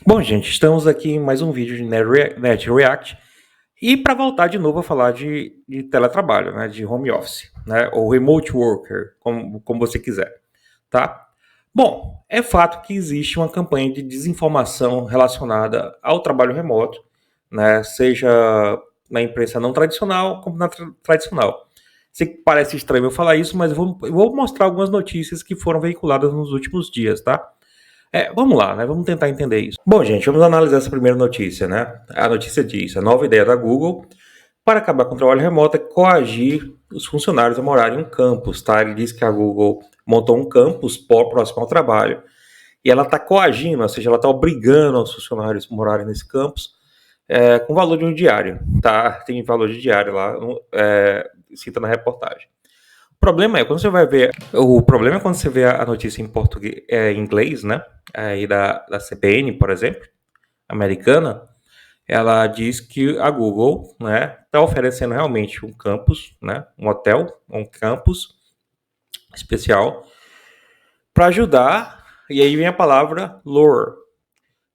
Bom, gente, estamos aqui em mais um vídeo de Net React e para voltar de novo a falar de teletrabalho, né, de home office, né, ou remote worker, como você quiser, tá? Bom, é fato que existe uma campanha de desinformação relacionada ao trabalho remoto, né, seja na imprensa não tradicional como na tradicional. Sei que parece estranho eu falar isso, mas eu vou mostrar algumas notícias que foram veiculadas nos últimos dias, tá? Vamos lá, né? Vamos tentar entender isso. Bom, gente, vamos analisar essa primeira notícia, né? A notícia diz: a nova ideia da Google para acabar com o trabalho remoto é coagir os funcionários a morarem em um campus, tá? Ele diz que a Google montou um campus próximo ao trabalho e ela está coagindo, ou seja, ela está obrigando os funcionários a morarem nesse campus com valor de um diário, tá? Tem valor de diário lá, cita na reportagem. O problema é quando você vê a notícia em português, em inglês, né? Aí da CBN, por exemplo, americana, ela diz que a Google, né, está oferecendo realmente um campus, né, um hotel, um campus especial para ajudar. E aí vem a palavra lure,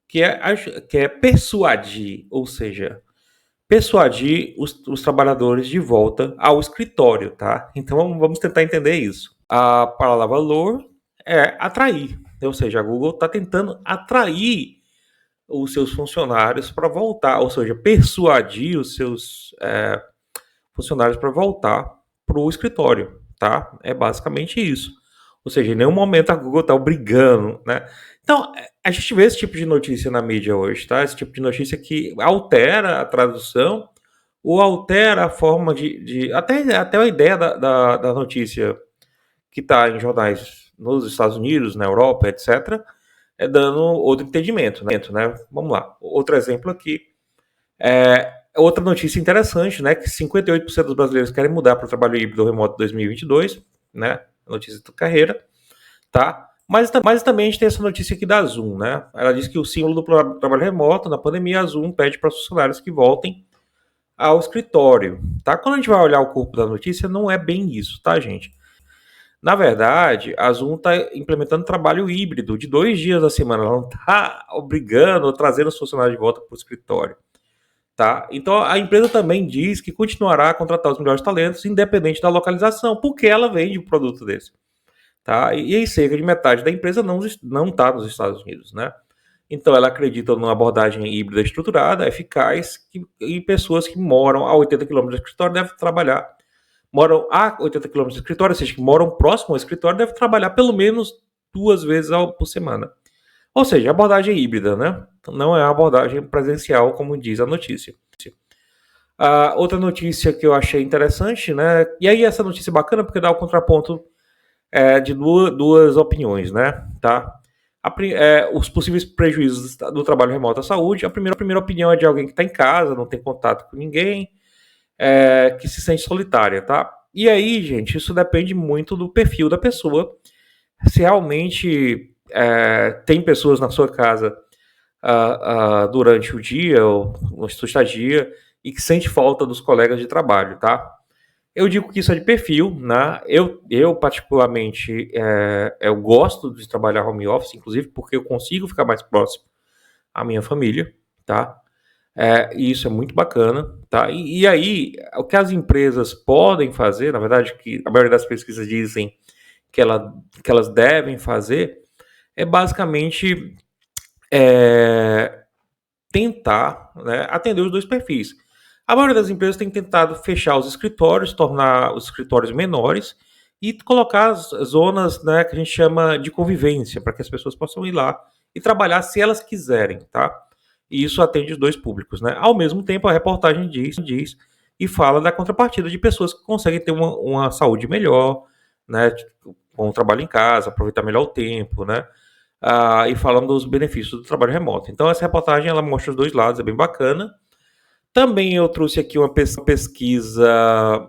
que é persuadir, ou seja, persuadir os trabalhadores de volta ao escritório, tá? Então vamos tentar entender isso. A palavra lure é atrair, ou seja, a Google está tentando atrair os seus funcionários para voltar, ou seja, persuadir os seus funcionários para voltar para o escritório, tá? É basicamente isso. Ou seja, em nenhum momento a Google está obrigando, né? Então, a gente vê esse tipo de notícia na mídia hoje, tá? Esse tipo de notícia que altera a tradução ou altera a forma até a ideia da notícia que está em jornais nos Estados Unidos, na Europa, etc., dando outro entendimento, né? Vamos lá. Outro exemplo aqui. Outra notícia interessante, né? Que 58% dos brasileiros querem mudar para o trabalho híbrido remoto 2022, né? Notícia da carreira, tá? Mas também a gente tem essa notícia aqui da Zoom, né? Ela diz que o símbolo do trabalho remoto, na pandemia, a Zoom pede para os funcionários que voltem ao escritório, tá? Quando a gente vai olhar o corpo da notícia, não é bem isso, tá, gente? Na verdade, a Zoom está implementando trabalho híbrido de 2 dias da semana. Ela não está obrigando ou trazendo os funcionários de volta para o escritório. Tá? Então, a empresa também diz que continuará a contratar os melhores talentos, independente da localização, porque ela vende um produto desse. Tá? E aí, cerca de metade da empresa não está nos Estados Unidos. Né? Então, ela acredita numa abordagem híbrida estruturada, eficaz, e pessoas que moram a 80 quilômetros do escritório devem trabalhar moram a 80 quilômetros do escritório, ou seja, que moram próximo ao escritório, devem trabalhar pelo menos 2 vezes por semana. Ou seja, abordagem híbrida, né? Não é a abordagem presencial, como diz a notícia. Outra notícia que eu achei interessante, né? E aí essa notícia é bacana porque dá o contraponto de duas opiniões, né? Tá? Os possíveis prejuízos do trabalho remoto à saúde. A primeira opinião é de alguém que está em casa, não tem contato com ninguém, que se sente solitária, tá? E aí, gente, isso depende muito do perfil da pessoa. Se realmente tem pessoas na sua casa durante o dia ou na sua estadia e que sente falta dos colegas de trabalho, tá? Eu digo que isso é de perfil, né? Eu particularmente, eu gosto de trabalhar home office, inclusive porque eu consigo ficar mais próximo à minha família, tá? E isso é muito bacana, tá? E aí, o que as empresas podem fazer, na verdade, que a maioria das pesquisas dizem que elas devem fazer, é basicamente tentar, né, atender os dois perfis. A maioria das empresas tem tentado fechar os escritórios, tornar os escritórios menores e colocar as zonas, né, que a gente chama de convivência, para que as pessoas possam ir lá e trabalhar se elas quiserem, tá? E isso atende os dois públicos, né? Ao mesmo tempo, a reportagem diz e fala da contrapartida de pessoas que conseguem ter uma saúde melhor, né? Com o trabalho em casa, aproveitar melhor o tempo, né? E falando dos benefícios do trabalho remoto. Então, essa reportagem ela mostra os dois lados, é bem bacana. Também eu trouxe aqui uma pesquisa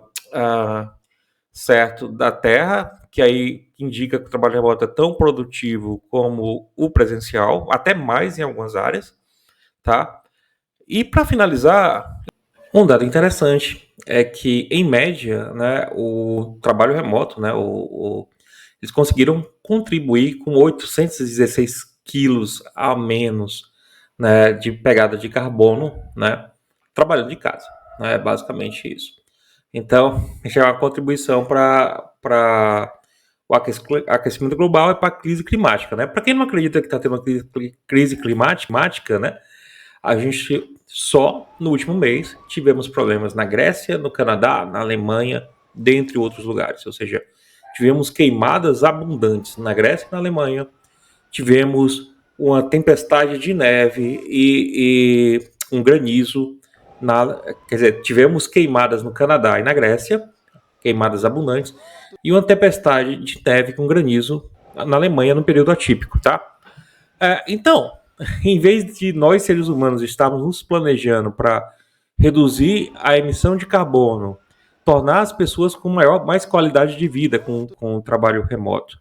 certo da Terra, que aí indica que o trabalho remoto é tão produtivo como o presencial, até mais em algumas áreas, tá? E para finalizar, um dado interessante é que, em média, né, o trabalho remoto, né, eles conseguiram contribuir com 816 quilos a menos né, de pegada de carbono, né, trabalhando de casa. Né, é basicamente isso. Então, já é uma contribuição para o aquecimento global e para a crise climática. Né? Para quem não acredita que está tendo uma crise climática, né, a gente só no último mês tivemos problemas na Grécia, no Canadá, na Alemanha, dentre outros lugares. Ou seja, tivemos queimadas abundantes na Grécia e na Alemanha, tivemos uma tempestade de neve e um granizo. Quer dizer, tivemos queimadas no Canadá e na Grécia, queimadas abundantes, e uma tempestade de neve com granizo na Alemanha no período atípico, tá? Então, em vez de nós seres humanos estarmos nos planejando para reduzir a emissão de carbono, tornar as pessoas com mais qualidade de vida com o trabalho remoto,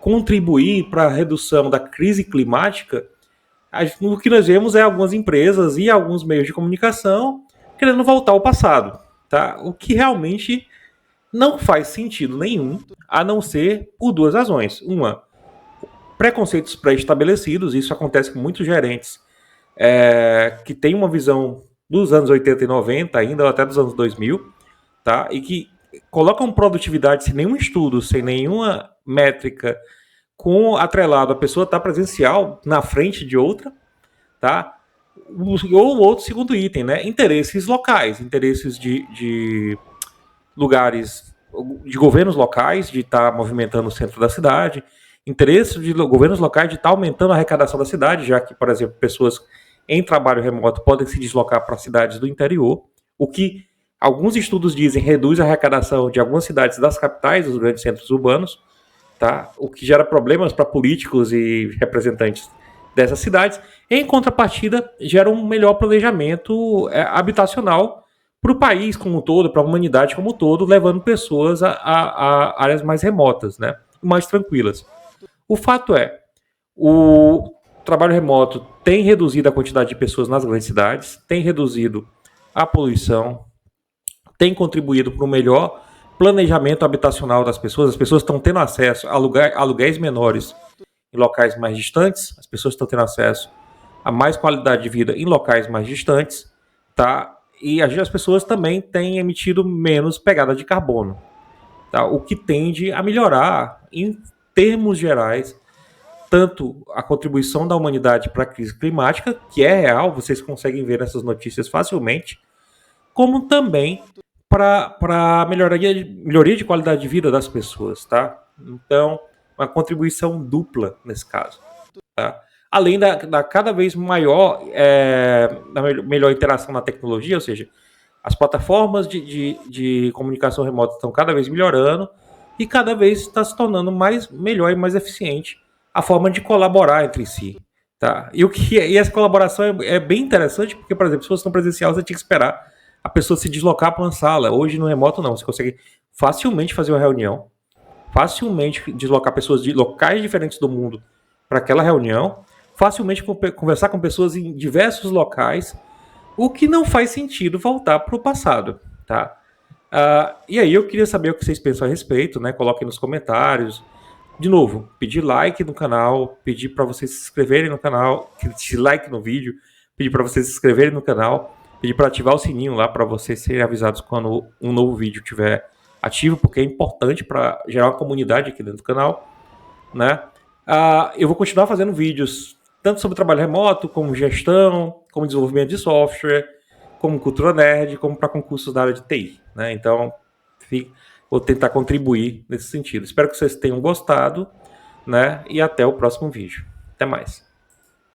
contribuir para a redução da crise climática, o que nós vemos é algumas empresas e alguns meios de comunicação querendo voltar ao passado, tá? O que realmente não faz sentido nenhum, a não ser por duas razões. Uma, preconceitos pré-estabelecidos, isso acontece com muitos gerentes que têm uma visão dos anos 80 e 90, ainda ou até dos anos 2000, tá? E que colocam produtividade sem nenhum estudo, sem nenhuma métrica, com atrelado a pessoa estar presencial na frente de outra, tá? Ou outro segundo item, né? Interesses locais, interesses de lugares, de governos locais, de estar movimentando o centro da cidade, interesses de governos locais de estar aumentando a arrecadação da cidade, já que, por exemplo, pessoas em trabalho remoto podem se deslocar para cidades do interior, o que alguns estudos dizem reduz a arrecadação de algumas cidades das capitais, dos grandes centros urbanos, tá? O que gera problemas para políticos e representantes dessas cidades. Em contrapartida, gera um melhor planejamento habitacional para o país como um todo, para a humanidade como um todo, levando pessoas a áreas mais remotas, né? Mais tranquilas. O fato é, o trabalho remoto tem reduzido a quantidade de pessoas nas grandes cidades, tem reduzido a poluição, tem contribuído para o melhor planejamento habitacional das pessoas. As pessoas estão tendo acesso a aluguéis menores em locais mais distantes, as pessoas estão tendo acesso a mais qualidade de vida em locais mais distantes, tá? E as pessoas também têm emitido menos pegada de carbono, tá? O que tende a melhorar, em termos gerais, tanto a contribuição da humanidade para a crise climática, que é real, vocês conseguem ver essas notícias facilmente, como também para a melhoria de qualidade de vida das pessoas, tá? Então, uma contribuição dupla nesse caso, tá? Além da cada vez maior, da melhor interação na tecnologia, ou seja, as plataformas de comunicação remota estão cada vez melhorando e cada vez está se tornando melhor e mais eficiente a forma de colaborar entre si, tá? E essa colaboração é bem interessante porque, por exemplo, se fosse no presencial, você tinha que esperar a pessoa se deslocar para uma sala. Hoje no remoto não, você consegue facilmente fazer uma reunião, facilmente deslocar pessoas de locais diferentes do mundo para aquela reunião, facilmente conversar com pessoas em diversos locais, o que não faz sentido voltar para o passado, tá? E aí eu queria saber o que vocês pensam a respeito, né? Coloquem nos comentários. De novo, pedir like no canal, pedir para vocês se inscreverem no canal, se like no vídeo, pedir para vocês se inscreverem no canal, pedir para ativar o sininho lá para vocês serem avisados quando um novo vídeo estiver ativo, porque é importante para gerar uma comunidade aqui dentro do canal, né? Eu vou continuar fazendo vídeos tanto sobre trabalho remoto, como gestão, como desenvolvimento de software, como cultura nerd, como para concursos da área de TI, né? Então, vou tentar contribuir nesse sentido. Espero que vocês tenham gostado, né? E até o próximo vídeo. Até mais.